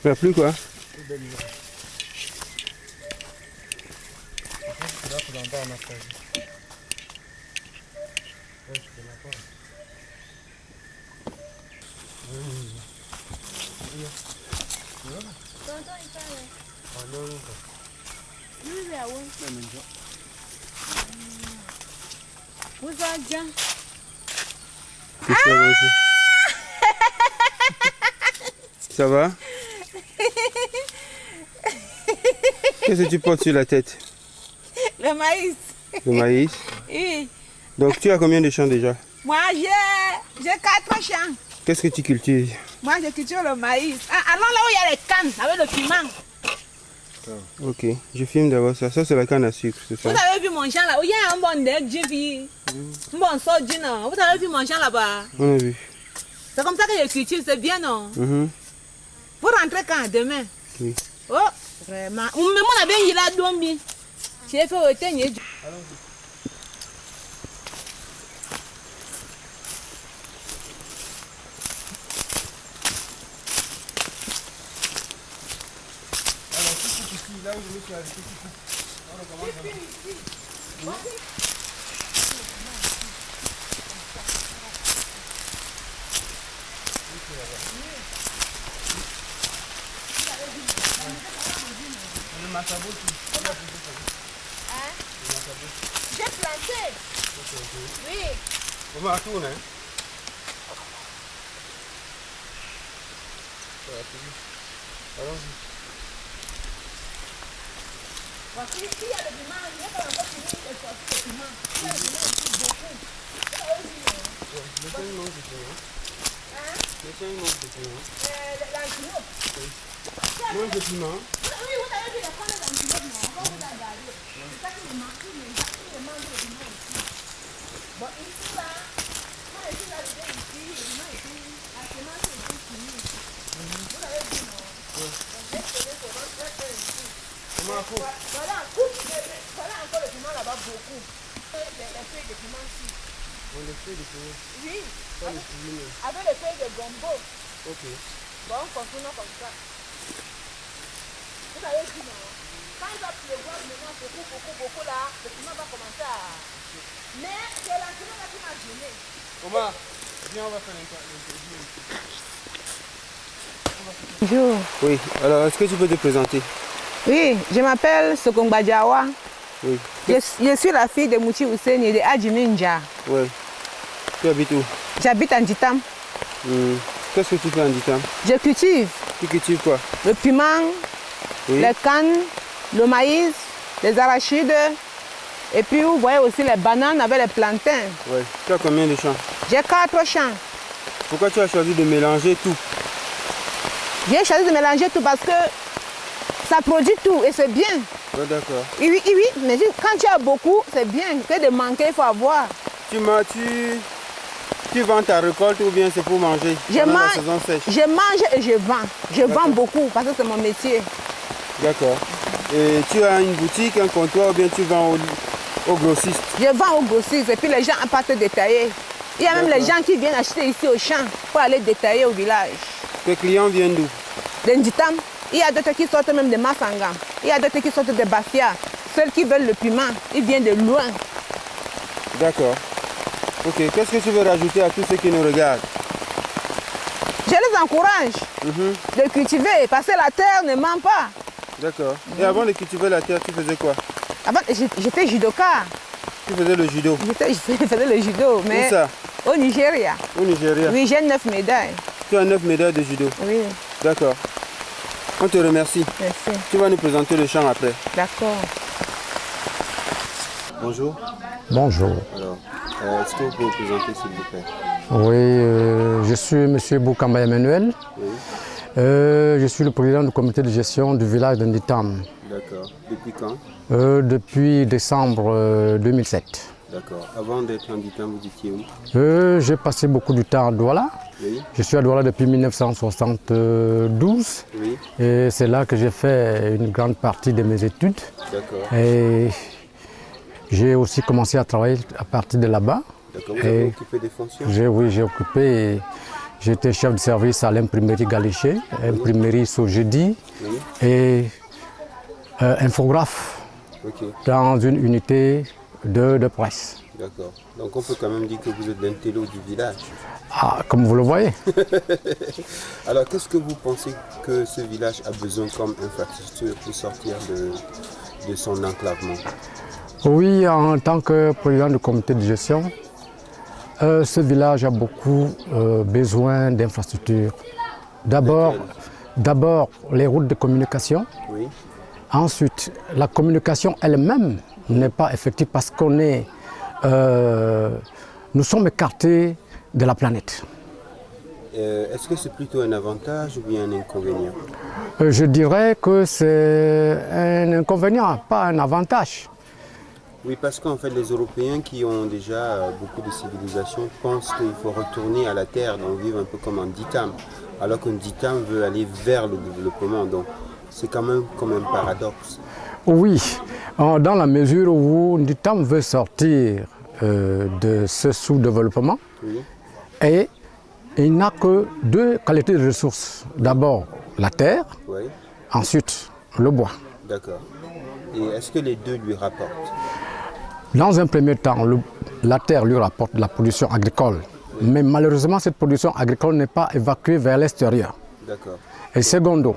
Il n'y a plus quoi? Ça va? Qu'est-ce que tu portes sur la tête? Le maïs. Le maïs? Oui. Donc tu as combien de champs déjà? Moi j'ai 4 champs. Qu'est-ce que tu cultives? Moi je cultive le maïs. Allons là où il y a les cannes avec le piment. Ok, je filme d'abord ça. Ça c'est la canne à sucre, c'est ça? Vous avez vu mon champ là où il y a un bon nègre, j'ai vu. Un bon sordine. Vous avez vu mon champ là-bas? On a vu. C'est comme ça que je cultive, c'est bien non? Vous rentrez quand? Demain? Oui. Oh, vraiment. Mais moi, on a bien eu la dombi. J'ai fait au tenir. Là où je me suis arrêté, on recommence. Le massabo, J'ai planté. Oui. Comment on tourne, hein? Allons-y. Voici, il y a le piment, il y a encore fini de sortir le piment. Il y a le piment aussi beaucoup. Le tien, il manque de piment. Le tien, il manque de piment. L'antilope. Manque de piment. Oui, vous avez vu les femmes d'antilope, non? On va vous la garder. C'est ça qui me manque, il manque le piment aussi. Bon, ici, là, quand je suis arrivé ici, le piment était, la semence était finie. Vous avez vu, non? Donc, j'ai trouvé ce vent très très ici. Comment on coupe? Voilà, coupe, voilà encore le piment là-bas beaucoup. Les feuilles de piment ici. On les fait de piment. Oui. Pas les piment. Avec les feuilles de gombo. Ok. Bon, on continue comme ça. Vous avez vu, non? Quand il va pleuvoir maintenant beaucoup là, le piment va commencer à... Mais c'est l'antenne là qui m'a gêné. Omar, viens, on va faire l'interview. Bonjour. Oui, alors est-ce que tu peux te présenter? Oui, je m'appelle Sokongba Diawa. Oui. Je suis la fille de Mouti Hussein et de Adjimi Nja. Oui. Tu habites où? J'habite en Ditam. Qu'est-ce que tu fais en Ditam? Je cultive Tu cultives quoi? le piment, Oui. les cannes, le maïs, les arachides. Et puis vous voyez aussi les bananes avec les plantains. Oui. Tu as combien de champs? J'ai 4 champs. Pourquoi tu as choisi de mélanger tout? J'ai choisi de mélanger tout parce que ça produit tout et c'est bien. Oui, d'accord. Oui, mais quand tu as beaucoup, c'est bien. Que de manquer, il faut avoir. Tu vends ta récolte ou bien c'est pour manger pendant la saison sèche? Je mange et je vends. Je vends beaucoup parce que c'est mon métier. D'accord. Et tu as une boutique, un comptoir ou bien tu vends au grossiste? Je vends au grossiste et puis les gens partent détailler. Il y a même les gens qui viennent acheter ici au champ pour aller détailler au village. Tes clients viennent d'où? D'Nditam. Il y a d'autres qui sortent même de Massanga. Il y a d'autres qui sortent de Bafia. Ceux qui veulent le piment, ils viennent de loin. D'accord. Ok, qu'est-ce que tu veux rajouter à tous ceux qui nous regardent? Je les encourage de cultiver parce que la terre ne ment pas. D'accord. Et avant de cultiver la terre, tu faisais quoi? Avant, j'étais judoka. Tu faisais le judo? Je faisais le judo, mais où ça? au Nigeria. Au Nigeria? Oui, j'ai 9 médailles. Tu as 9 médailles de judo? Oui. D'accord. On te remercie. Merci. Tu vas nous présenter le champ après. D'accord. Bonjour. Bonjour. Alors, est-ce que vous pouvez vous présenter s'il vous plaît? Oui, je suis M. Boukamba Emmanuel. Oui. Je suis le président du comité de gestion du village d'Nditam. D'accord. Depuis quand? Depuis décembre 2007. D'accord. Avant d'être en Ditam, vous étiez où? J'ai passé beaucoup de temps à Douala. Oui. Je suis à Douala depuis 1972. Oui. Et c'est là que j'ai fait une grande partie de mes études. D'accord. Et j'ai aussi commencé à travailler à partir de là-bas. D'accord, vous avez occupé des fonctions? Oui, j'ai occupé, j'étais chef de service à l'imprimerie Galéché, imprimerie Sogedi et infographe dans une unité de presse. D'accord, donc on peut quand même dire que vous êtes l'intello du village. Ah, comme vous le voyez. Alors, qu'est-ce que vous pensez que ce village a besoin comme infrastructure pour sortir de son enclavement? Oui, en tant que président du comité de gestion, ce village a beaucoup besoin d'infrastructures. D'abord, les routes de communication. Oui. Ensuite, la communication elle-même n'est pas effective parce qu'on est, nous sommes écartés de la planète. Est-ce que c'est plutôt un avantage ou bien un inconvénient? Je dirais que c'est un inconvénient, pas un avantage. Oui, parce qu'en fait, les Européens qui ont déjà beaucoup de civilisation pensent qu'il faut retourner à la terre, donc vivre un peu comme un Ditam, alors qu'un Ditam veut aller vers le développement. Donc, c'est quand même comme un paradoxe. Oui, dans la mesure où Ditam veut sortir de ce sous-développement, et il n'a que deux qualités de ressources. D'abord, la terre, ensuite, le bois. D'accord. Et est-ce que les deux lui rapportent? Dans un premier temps, la terre lui rapporte de la production agricole. Mais malheureusement, cette production agricole n'est pas évacuée vers l'extérieur. D'accord. Et secondo,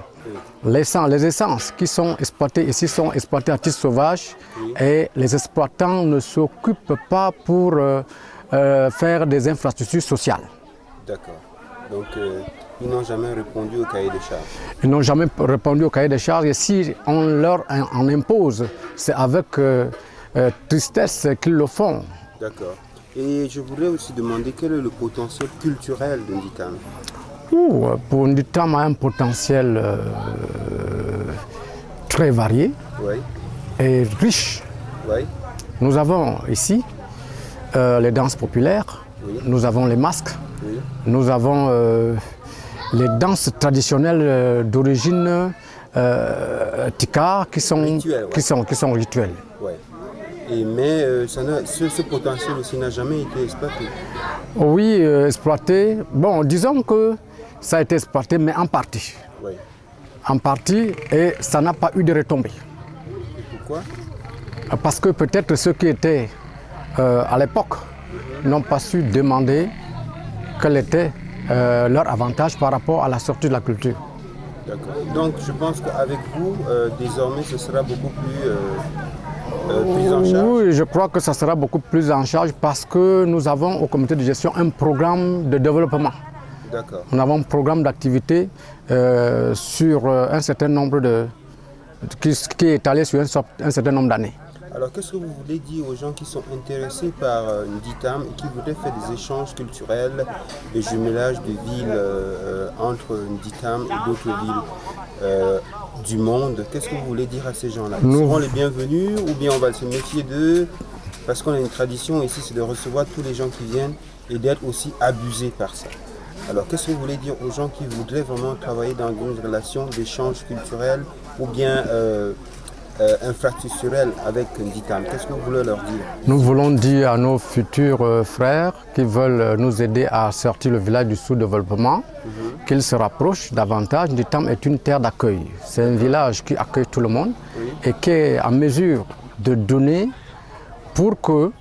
les essences qui sont exploitées ici sont exploitées à titre sauvage et les exploitants ne s'occupent pas pour faire des infrastructures sociales. D'accord. Donc, ils n'ont jamais répondu au cahier des charges? Ils n'ont jamais répondu au cahier des charges et si on leur en impose, c'est avec tristesse qu'ils le font. D'accord. Et je voudrais aussi demander quel est le potentiel culturel de Nditam? Pour Nditam a un potentiel très varié et riche. Nous avons ici les danses populaires, nous avons les masques, nous avons les danses traditionnelles d'origine Tika qui sont rituelles. Mais ce potentiel aussi n'a jamais été exploité. Oui, exploité. Bon, disons que ça a été exploité, mais en partie. En partie, et ça n'a pas eu de retombées. Et pourquoi? Parce que peut-être ceux qui étaient à l'époque n'ont pas su demander quel était leur avantage par rapport à la sortie de la culture. D'accord. Donc je pense qu'avec vous, désormais, ce sera beaucoup plus en charge. Oui, je crois que ça sera beaucoup plus en charge parce que nous avons au comité de gestion un programme de développement. D'accord. Nous avons un programme d'activité sur un certain nombre qui est étalé sur un certain nombre d'années. Alors qu'est-ce que vous voulez dire aux gens qui sont intéressés par Nditam et qui voudraient faire des échanges culturels, des jumelages de villes entre Nditam et d'autres villes du monde? Qu'est-ce que vous voulez dire à ces gens-là? Ils seront les bienvenus ou bien on va se méfier d'eux? Parce qu'on a une tradition ici, c'est de recevoir tous les gens qui viennent et d'être aussi abusés par ça. Alors qu'est-ce que vous voulez dire aux gens qui voudraient vraiment travailler dans une relation d'échange culturel ou bien infrastructurel avec Nditam? Qu'est-ce que vous voulez leur dire? Nous voulons dire à nos futurs frères qui veulent nous aider à sortir le village du sous-développement qu'ils se rapprochent davantage. Nditam est une terre d'accueil. C'est un village qui accueille tout le monde et qui est en mesure de donner pour que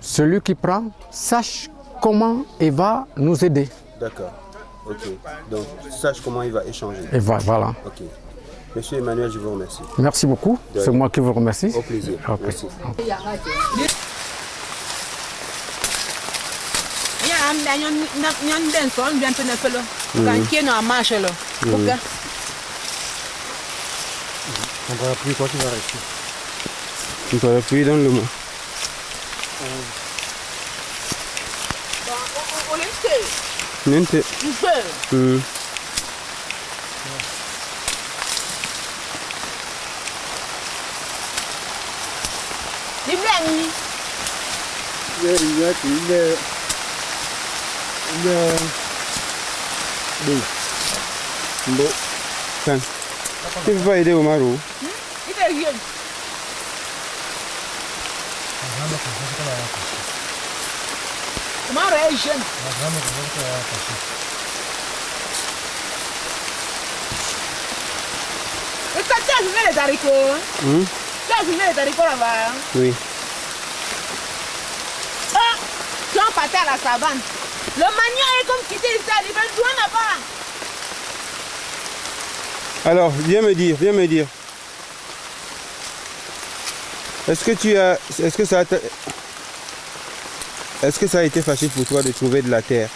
celui qui prend sache comment il va nous aider. D'accord. Ok. Donc, sache comment il va échanger. Et voilà. Ok. Monsieur Emmanuel, je vous remercie. Merci beaucoup. C'est moi qui vous remercie. Au plaisir. Okay. Merci. On va appuyer quoi qui va rester? On va appuyer dans le mot. Nente. Tu vas aider au maro? Mauro est jeune. Et toi, tu as fumé les haricots, hein? Tu as fumé les haricots là-bas, hein? Oui. Ah, tu en partais à la savane. Le manioc est comme quitté ici à Libreville, là-bas. Alors, viens me dire. Est-ce que ça a été facile pour toi de trouver de la terre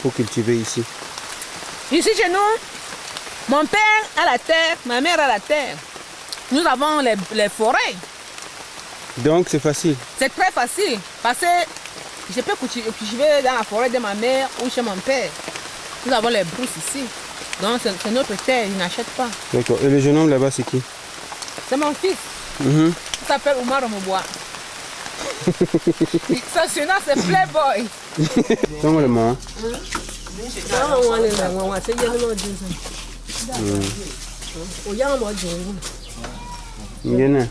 pour cultiver ici? Ici chez nous, mon père a la terre, ma mère a la terre. Nous avons les forêts. Donc c'est facile. C'est très facile parce que je peux cultiver dans la forêt de ma mère ou chez mon père. Nous avons les brousses ici. Donc c'est notre terre, il n'achète pas. D'accord. Et le jeune homme là-bas, c'est qui? C'est mon fils. Il s'appelle Oumar Omoboa. Son surnom c'est Playboy. Sans le main. Ngene.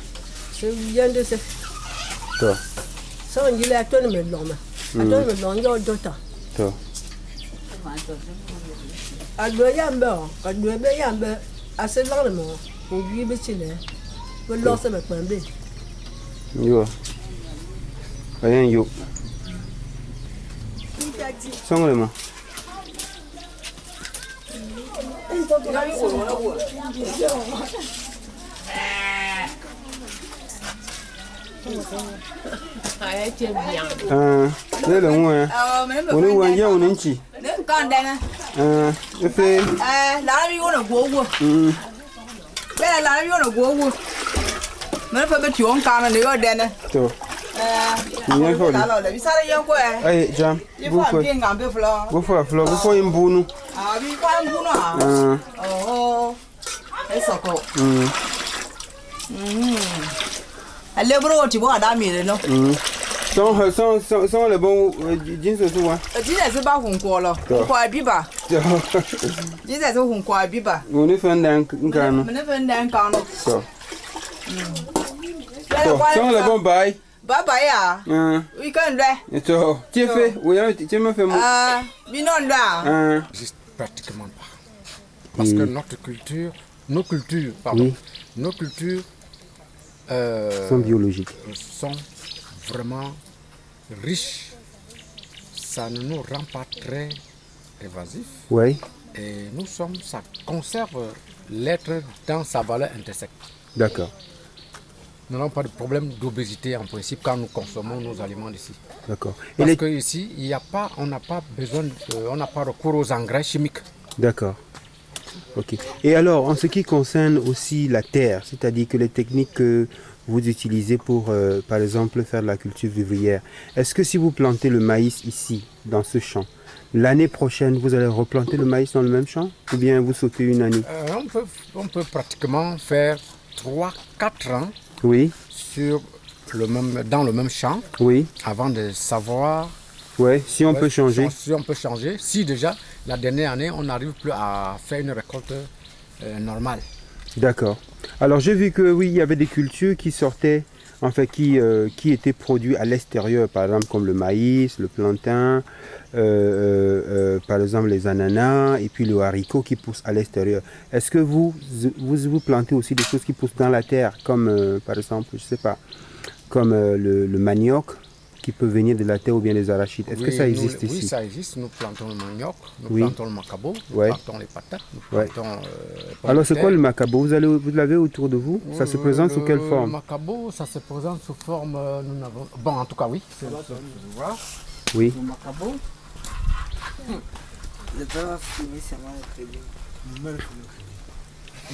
Toi. Toi. Yo. Rien yo. Sans le main. Đây là ngoài. Ủa ngoài nhau nên chỉ. Con đây nè. Cái phê. Lá nó là gỗ gỗ. Đây là lá nó là gỗ gỗ. Nó phải bên chuồng con là nếu đen nè. Tôi. Nhiều thôi. Lá là bị sao đây không quê? Ai jam. Bố phải. Bố phải flow. Bố phải imbunu. Bị quan imbunu à? Ồ. Cái sọc cổ. Lấy bro chỉ bố ở đa mì đấy nó. Sans le bon jeans aussi ouais. Jeans c'est pas红果了，红果比吧。Jeans是红果比吧。我那份单干了。那份单干了。Sans le bon bail. 拜拜呀。一个人来。Tu fais, oui, tu me fais moi. Binon là. Pratiquement pas. Parce que notre culture, nos cultures, sont biologiques. Sont vraiment riches. Ça ne nous rend pas très évasifs. Oui. Et ça conserve l'être dans sa valeur intrinsèque. D'accord. Nous n'avons pas de problème d'obésité en principe quand nous consommons nos aliments d'ici. D'accord. Parce qu'ici, on n'a pas besoin, on n'a pas recours aux engrais chimiques. D'accord. Ok. Et alors, en ce qui concerne aussi la terre, c'est-à-dire que les techniques que vous utilisez pour, par exemple, faire de la culture vivrière, est-ce que si vous plantez le maïs ici, dans ce champ, l'année prochaine, vous allez replanter le maïs dans le même champ? Ou bien vous sautez une année? On peut pratiquement faire 3-4 ans. Oui. Dans le même champ. Oui. Avant de savoir. Oui, si on peut changer. Si on peut changer. Si déjà, la dernière année, on n'arrive plus à faire une récolte normale. D'accord. Alors j'ai vu que oui, il y avait des cultures qui sortaient, en fait, qui étaient produits à l'extérieur, par exemple comme le maïs, le plantain, par exemple les ananas et puis le haricot qui pousse à l'extérieur. Est-ce que vous plantez aussi des choses qui poussent dans la terre, comme par exemple, je sais pas, comme le manioc qui peut venir de la terre ou bien les arachides? Est-ce que ça existe ici? Oui, ça existe. Nous plantons le manioc, nous plantons le macabo, nous plantons les patates, nous plantons... Alors c'est quoi le macabo? Vous l'avez autour de vous? Ça se présente sous quelle forme? Le macabo, ça se présente sous forme... Bon, en tout cas, oui. Voilà. Oui. Le macabo.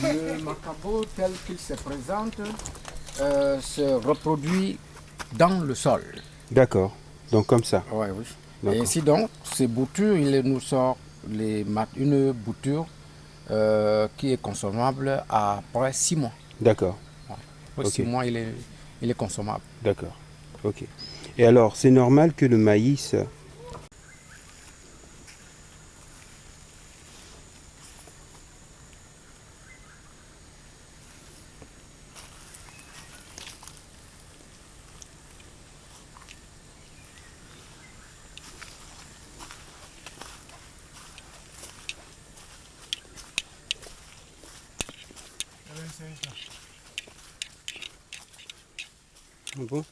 Le macabo, tel qu'il se présente, se reproduit dans le sol. D'accord. Donc comme ça. Ouais, oui. Et ainsi donc, ces boutures, il nous sort une bouture qui est consommable après 6 mois. D'accord. Ouais. Après 6 mois, il est consommable. D'accord. Ok. Et alors, c'est normal que le maïs... Bon.